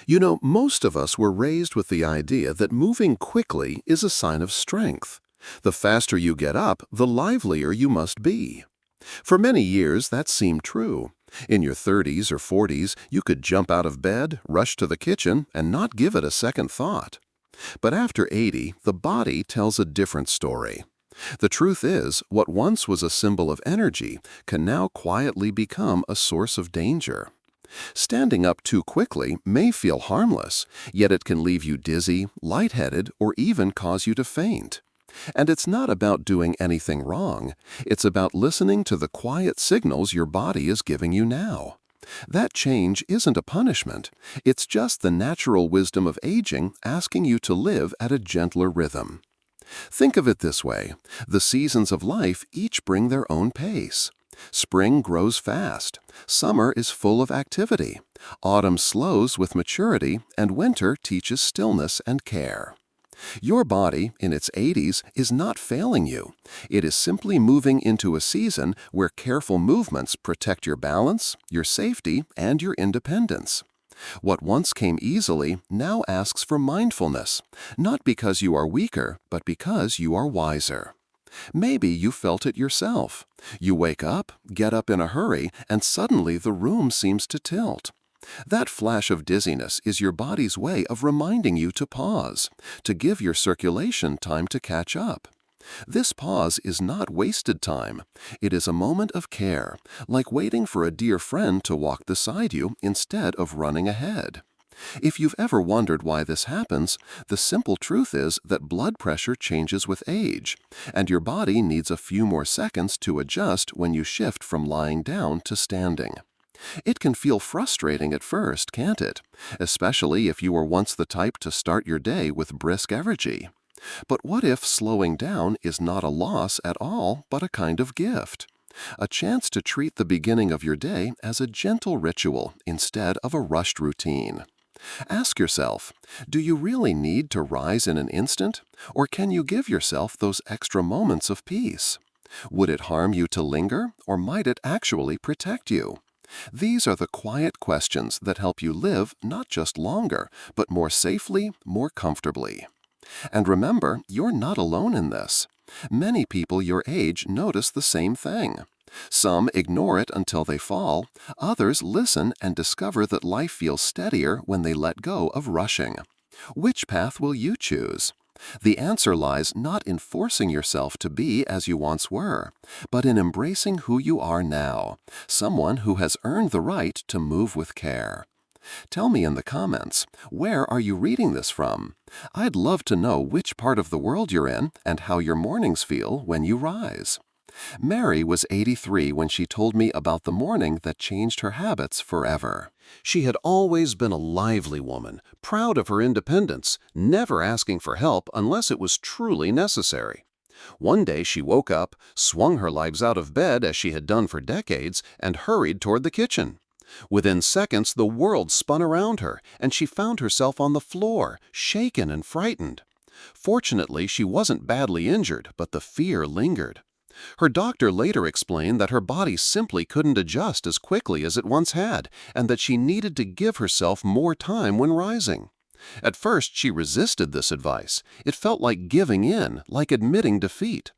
You know, most of us were raised with the idea that moving quickly is a sign of strength. The faster you get up, the livelier you must be. For many years, that seemed true. In your 30s or 40s, you could jump out of bed, rush to the kitchen, and not give it a second thought. But after 80, the body tells a different story. The truth is, what once was a symbol of energy can now quietly become a source of danger. Standing up too quickly may feel harmless, yet it can leave you dizzy, lightheaded, or even cause you to faint. And it's not about doing anything wrong. It's about listening to the quiet signals your body is giving you now. That change isn't a punishment. It's just the natural wisdom of aging asking you to live at a gentler rhythm. Think of it this way. The seasons of life each bring their own pace. Spring grows fast. Summer is full of activity. Autumn slows with maturity, and winter teaches stillness and care. Your body, in its 80s, is not failing you. It is simply moving into a season where careful movements protect your balance, your safety, and your independence. What once came easily now asks for mindfulness, not because you are weaker, but because you are wiser. Maybe you felt it yourself. You wake up, get up in a hurry, and suddenly the room seems to tilt. That flash of dizziness is your body's way of reminding you to pause, to give your circulation time to catch up. This pause is not wasted time. It is a moment of care, like waiting for a dear friend to walk beside you instead of running ahead. If you've ever wondered why this happens, the simple truth is that blood pressure changes with age, and your body needs a few more seconds to adjust when you shift from lying down to standing. It can feel frustrating at first, can't it? Especially if you were once the type to start your day with brisk energy. But what if slowing down is not a loss at all, but a kind of gift? A chance to treat the beginning of your day as a gentle ritual instead of a rushed routine. Ask yourself, do you really need to rise in an instant, or can you give yourself those extra moments of peace? Would it harm you to linger, or might it actually protect you? These are the quiet questions that help you live not just longer, but more safely, more comfortably. And remember, you're not alone in this. Many people your age notice the same thing. Some ignore it until they fall. Others listen and discover that life feels steadier when they let go of rushing. Which path will you choose? The answer lies not in forcing yourself to be as you once were, but in embracing who you are now, someone who has earned the right to move with care. Tell me in the comments, where are you reading this from? I'd love to know which part of the world you're in and how your mornings feel when you rise. Mary was 83 when she told me about the morning that changed her habits forever. She had always been a lively woman, proud of her independence, never asking for help unless it was truly necessary. One day she woke up, swung her legs out of bed as she had done for decades, and hurried toward the kitchen. Within seconds, the world spun around her, and she found herself on the floor, shaken and frightened. Fortunately, she wasn't badly injured, but the fear lingered. Her doctor later explained that her body simply couldn't adjust as quickly as it once had, and that she needed to give herself more time when rising. At first, she resisted this advice. It felt like giving in, like admitting defeat.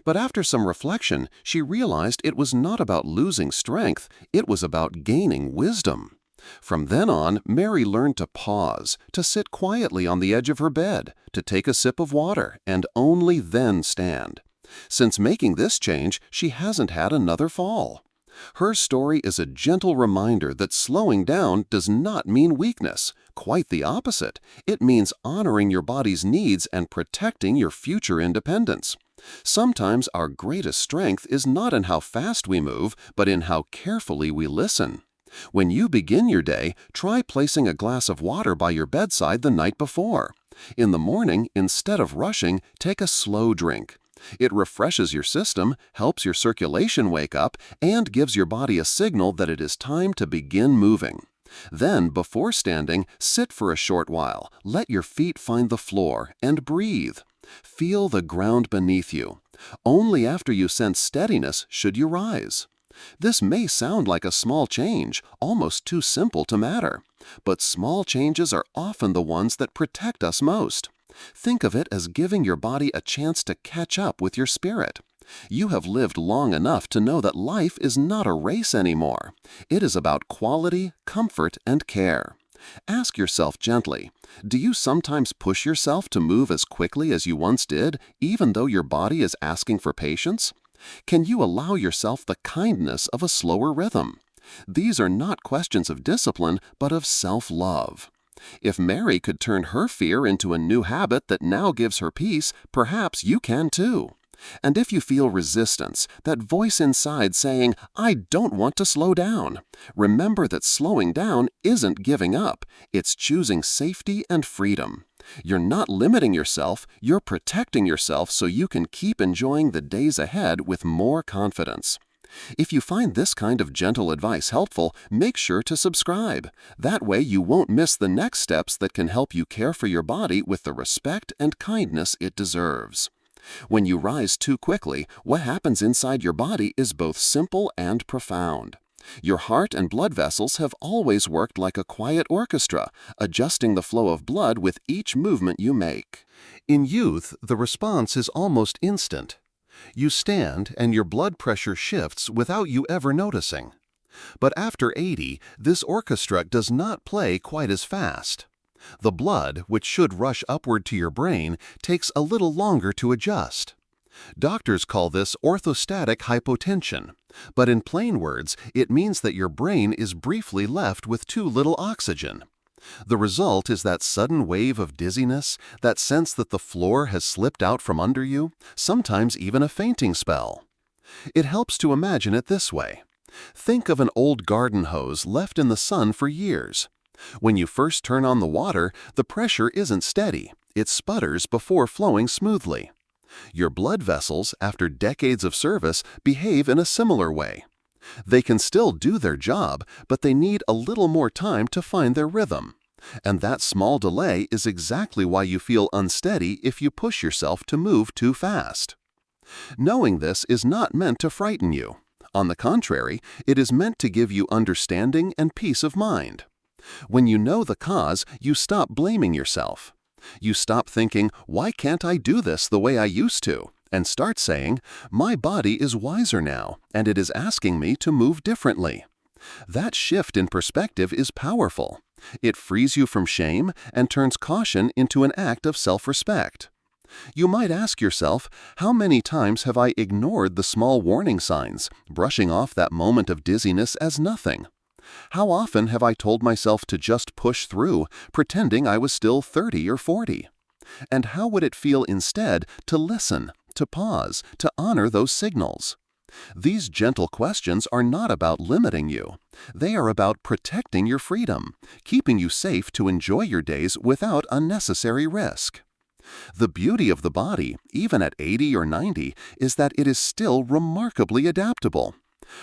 But after some reflection, she realized it was not about losing strength, it was about gaining wisdom. From then on, Mary learned to pause, to sit quietly on the edge of her bed, to take a sip of water, and only then stand. Since making this change, she hasn't had another fall. Her story is a gentle reminder that slowing down does not mean weakness. Quite the opposite. It means honoring your body's needs and protecting your future independence. Sometimes our greatest strength is not in how fast we move, but in how carefully we listen. When you begin your day, try placing a glass of water by your bedside the night before. In the morning, instead of rushing, take a slow drink. It refreshes your system, helps your circulation wake up, and gives your body a signal that it is time to begin moving. Then, before standing, sit for a short while, let your feet find the floor, and breathe. Feel the ground beneath you. Only after you sense steadiness should you rise. This may sound like a small change, almost too simple to matter, but small changes are often the ones that protect us most. Think of it as giving your body a chance to catch up with your spirit. You have lived long enough to know that life is not a race anymore. It is about quality, comfort, and care. Ask yourself gently, do you sometimes push yourself to move as quickly as you once did, even though your body is asking for patience? Can you allow yourself the kindness of a slower rhythm? These are not questions of discipline, but of self-love. If Mary could turn her fear into a new habit that now gives her peace, perhaps you can too. And if you feel resistance, that voice inside saying, "I don't want to slow down," remember that slowing down isn't giving up, it's choosing safety and freedom. You're not limiting yourself, you're protecting yourself so you can keep enjoying the days ahead with more confidence. If you find this kind of gentle advice helpful, make sure to subscribe. That way you won't miss the next steps that can help you care for your body with the respect and kindness it deserves. When you rise too quickly, what happens inside your body is both simple and profound. Your heart and blood vessels have always worked like a quiet orchestra, adjusting the flow of blood with each movement you make. In youth, the response is almost instant. You stand and your blood pressure shifts without you ever noticing. But after 80, this orchestra does not play quite as fast. The blood, which should rush upward to your brain, takes a little longer to adjust. Doctors call this orthostatic hypotension, but in plain words, it means that your brain is briefly left with too little oxygen. The result is that sudden wave of dizziness, that sense that the floor has slipped out from under you, sometimes even a fainting spell. It helps to imagine it this way. Think of an old garden hose left in the sun for years. When you first turn on the water, the pressure isn't steady. It sputters before flowing smoothly. Your blood vessels, after decades of service, behave in a similar way. They can still do their job, but they need a little more time to find their rhythm. And that small delay is exactly why you feel unsteady if you push yourself to move too fast. Knowing this is not meant to frighten you. On the contrary, it is meant to give you understanding and peace of mind. When you know the cause, you stop blaming yourself. You stop thinking, "Why can't I do this the way I used to?" and start saying, "My body is wiser now, and it is asking me to move differently." That shift in perspective is powerful. It frees you from shame and turns caution into an act of self-respect. You might ask yourself, how many times have I ignored the small warning signs, brushing off that moment of dizziness as nothing? How often have I told myself to just push through, pretending I was still 30 or 40? And how would it feel instead to listen, to pause, to honor those signals? These gentle questions are not about limiting you. They are about protecting your freedom, keeping you safe to enjoy your days without unnecessary risk. The beauty of the body, even at 80 or 90, is that it is still remarkably adaptable.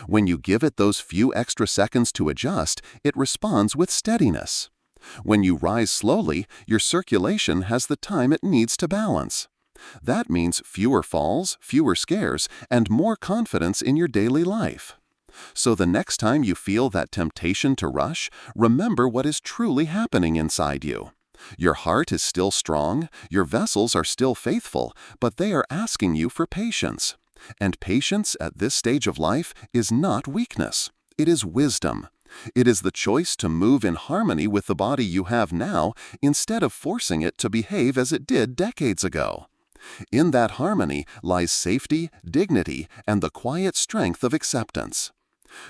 When you give it those few extra seconds to adjust, it responds with steadiness. When you rise slowly, your circulation has the time it needs to balance. That means fewer falls, fewer scares, and more confidence in your daily life. So the next time you feel that temptation to rush, remember what is truly happening inside you. Your heart is still strong, your vessels are still faithful, but they are asking you for patience. And patience at this stage of life is not weakness. It is wisdom. It is the choice to move in harmony with the body you have now instead of forcing it to behave as it did decades ago. In that harmony lies safety, dignity, and the quiet strength of acceptance.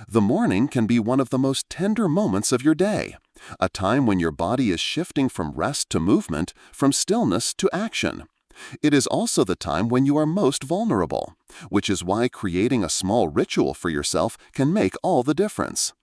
The morning can be one of the most tender moments of your day, a time when your body is shifting from rest to movement, from stillness to action. It is also the time when you are most vulnerable, which is why creating a small ritual for yourself can make all the difference.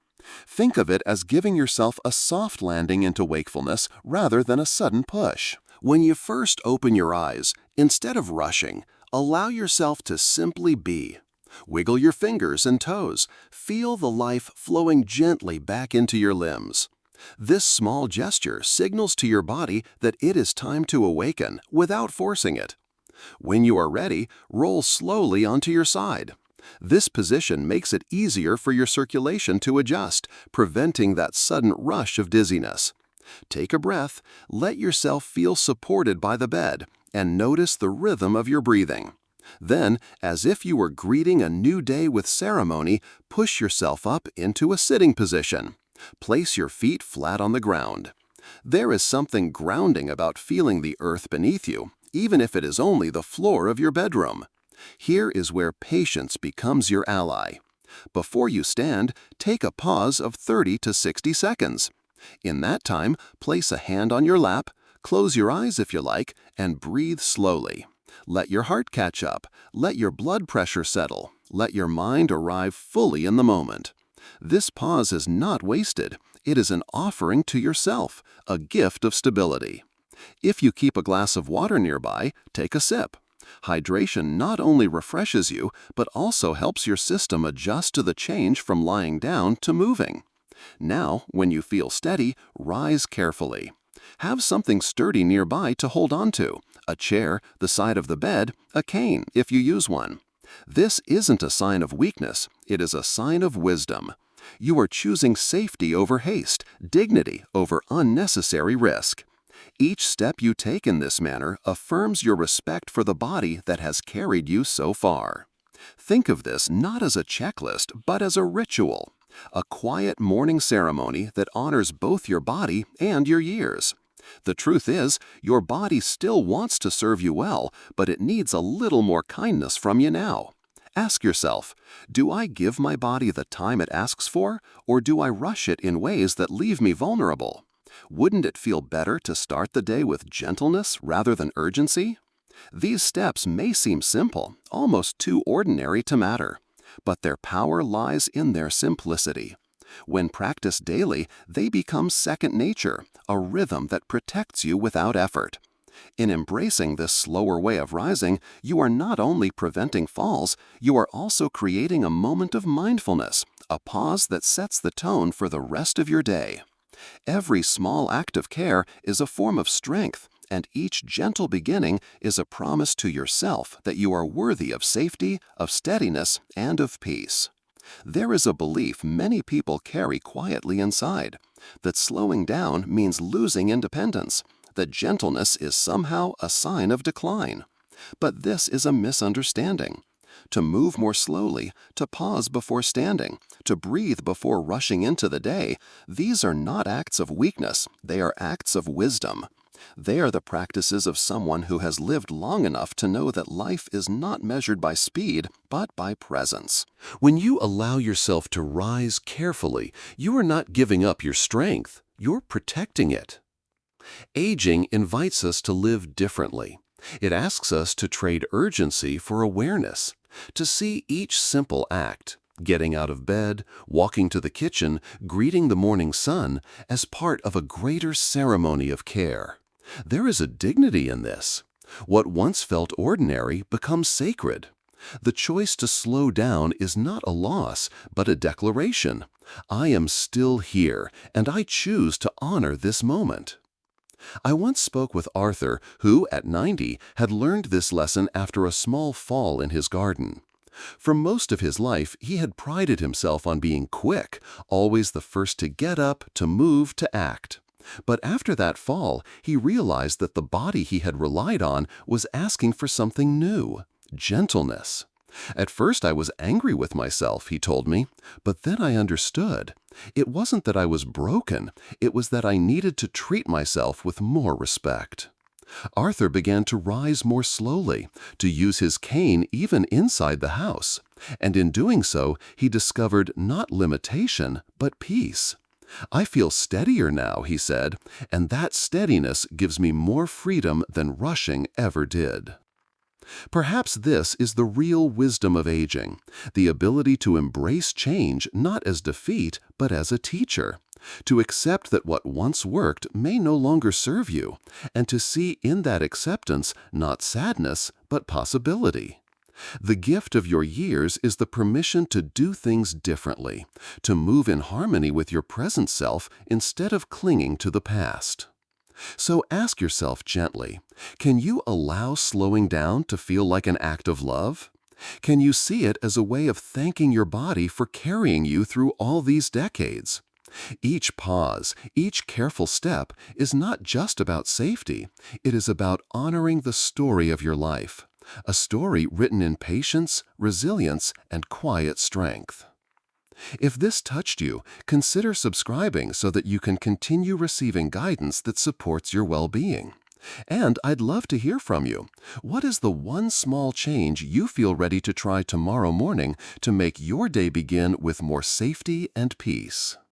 Think of it as giving yourself a soft landing into wakefulness rather than a sudden push. When you first open your eyes, instead of rushing, allow yourself to simply be. Wiggle your fingers and toes. Feel the life flowing gently back into your limbs. This small gesture signals to your body that it is time to awaken without forcing it. When you are ready, roll slowly onto your side. This position makes it easier for your circulation to adjust, preventing that sudden rush of dizziness. Take a breath, let yourself feel supported by the bed, and notice the rhythm of your breathing. Then, as if you were greeting a new day with ceremony, push yourself up into a sitting position. Place your feet flat on the ground. There is something grounding about feeling the earth beneath you, even if it is only the floor of your bedroom. Here is where patience becomes your ally. Before you stand, take a pause of 30 to 60 seconds. In that time, place a hand on your lap, close your eyes if you like, and breathe slowly. Let your heart catch up, let your blood pressure settle, let your mind arrive fully in the moment. This pause is not wasted. It is an offering to yourself, a gift of stability. If you keep a glass of water nearby, take a sip. Hydration not only refreshes you, but also helps your system adjust to the change from lying down to moving. Now, when you feel steady, rise carefully. Have something sturdy nearby to hold on to: a chair, the side of the bed, a cane if you use one. This isn't a sign of weakness, it is a sign of wisdom. You are choosing safety over haste, dignity over unnecessary risk. Each step you take in this manner affirms your respect for the body that has carried you so far. Think of this not as a checklist, but as a ritual, a quiet morning ceremony that honors both your body and your years. The truth is, your body still wants to serve you well, but it needs a little more kindness from you now. Ask yourself, do I give my body the time it asks for, or do I rush it in ways that leave me vulnerable? Wouldn't it feel better to start the day with gentleness rather than urgency? These steps may seem simple, almost too ordinary to matter, but their power lies in their simplicity. When practiced daily, they become second nature, a rhythm that protects you without effort. In embracing this slower way of rising, you are not only preventing falls, you are also creating a moment of mindfulness, a pause that sets the tone for the rest of your day. Every small act of care is a form of strength, and each gentle beginning is a promise to yourself that you are worthy of safety, of steadiness, and of peace. There is a belief many people carry quietly inside, that slowing down means losing independence, that gentleness is somehow a sign of decline. But this is a misunderstanding. To move more slowly, to pause before standing, to breathe before rushing into the day, these are not acts of weakness, they are acts of wisdom. They are the practices of someone who has lived long enough to know that life is not measured by speed, but by presence. When you allow yourself to rise carefully, you are not giving up your strength, you're protecting it. Aging invites us to live differently. It asks us to trade urgency for awareness, to see each simple act, getting out of bed, walking to the kitchen, greeting the morning sun, as part of a greater ceremony of care. There is a dignity in this. What once felt ordinary becomes sacred. The choice to slow down is not a loss, but a declaration. I am still here, and I choose to honor this moment. I once spoke with Arthur, who, at 90, had learned this lesson after a small fall in his garden. For most of his life, he had prided himself on being quick, always the first to get up, to move, to act. But after that fall, he realized that the body he had relied on was asking for something new: gentleness. At first I was angry with myself, he told me, but then I understood. It wasn't that I was broken, it was that I needed to treat myself with more respect. Arthur began to rise more slowly, to use his cane even inside the house, and in doing so, he discovered not limitation, but peace. I feel steadier now, he said, and that steadiness gives me more freedom than rushing ever did. Perhaps this is the real wisdom of aging, the ability to embrace change not as defeat, but as a teacher, to accept that what once worked may no longer serve you, and to see in that acceptance not sadness, but possibility. The gift of your years is the permission to do things differently, to move in harmony with your present self instead of clinging to the past. So ask yourself gently, can you allow slowing down to feel like an act of love? Can you see it as a way of thanking your body for carrying you through all these decades? Each pause, each careful step is not just about safety. It is about honoring the story of your life, a story written in patience, resilience, and quiet strength. If this touched you, consider subscribing so that you can continue receiving guidance that supports your well-being. And I'd love to hear from you. What is the one small change you feel ready to try tomorrow morning to make your day begin with more safety and peace?